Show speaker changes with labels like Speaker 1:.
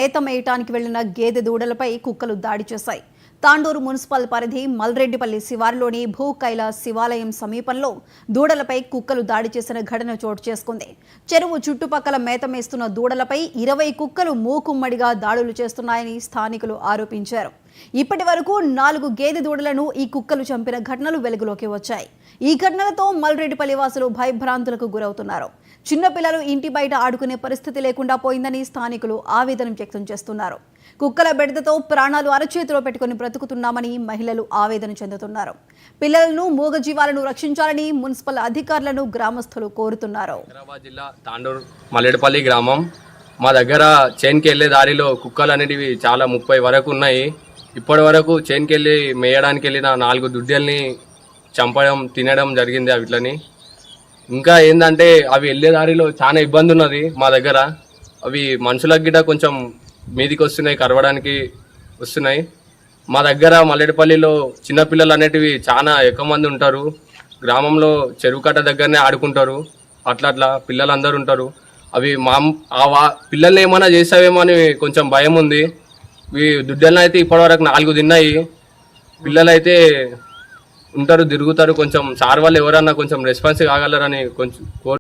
Speaker 1: మేత మేయటానికి వెళ్లిన గేదె దూడలపై కుక్కలు దాడి చేశాయి. తాండూరు మున్సిపల్ పరిధి మల్రెడ్డిపల్లి శివారులోని భూ కైలాస్ శివాలయం సమీపంలో దూడలపై కుక్కలు దాడి చేసిన ఘటన చోటు చేసుకుంది. చెరువు చుట్టుపక్కల మేత మేస్తున్న దూడలపై 20 కుక్కలు మూకుమ్మడిగా దాడులు చేస్తున్నాయని స్థానికులు ఆరోపించారు. ఇప్పటి వరకు 4 గేదె దూడలను ఈ కుక్కలు చంపిన ఘటనలు వెలుగులోకి వచ్చాయి. ఈ ఘటనలతో మల్రెడ్డిపల్లి వాసులు భయభ్రాంతులకు గురవుతున్నారు. చిన్నపిల్లలు ఇంటి బయట ఆడుకునే పరిస్థితి లేకుండా పోయిందని స్థానికులు ఆవేదన వ్యక్తం చేస్తున్నారు. కుక్కల బెడదతో ప్రాణాలు అరచేతిలో పెట్టుకుని బ్రతుకుతున్నామని మహిళలు ఆవేదన చెందుతున్నారు. పిల్లలను మూగజీవాలను రక్షించాలని మున్సిపల్ అధికారులను గ్రామస్తులు కోరుతున్నారు.
Speaker 2: హైదరాబాద్ జిల్లా తాండూరు మల్లెడపల్లి గ్రామం. మా దగ్గర చేన్కి వెళ్ళే దారిలో కుక్కలు అనేటివి చాలా 30 వరకు ఉన్నాయి. ఇప్పటి వరకు చేన్కి వెళ్ళి మేయడానికి వెళ్ళిన 4 దుడ్డల్ని చంపడం తినడం జరిగింది. వీటిని ఇంకా ఏంటంటే అవి వెళ్ళే దారిలో చాలా ఇబ్బంది ఉన్నది. మా దగ్గర అవి మనుషులకు గిట్ట కొంచెం మీదికి వస్తున్నాయి, కరవడానికి వస్తున్నాయి. మా దగ్గర మల్లెడపల్లిలో చిన్నపిల్లలు అనేటివి చాలా ఎక్కువ మంది ఉంటారు. గ్రామంలో చెరువు కట్ట దగ్గరనే ఆడుకుంటారు. అట్లా పిల్లలందరూ ఉంటారు. అవి పిల్లల్ని ఏమైనా చేస్తావేమో అని కొంచెం భయం ఉంది. ఇవి దుడ్డలను అయితే ఇప్పటివరకు 4 తిన్నాయి. పిల్లలు అయితే ఉంటారు, తిరుగుతారు. కొంచెం సార్ వాళ్ళు ఎవరన్నా కొంచెం రెస్పాన్స్ కాగలరని కొంచెం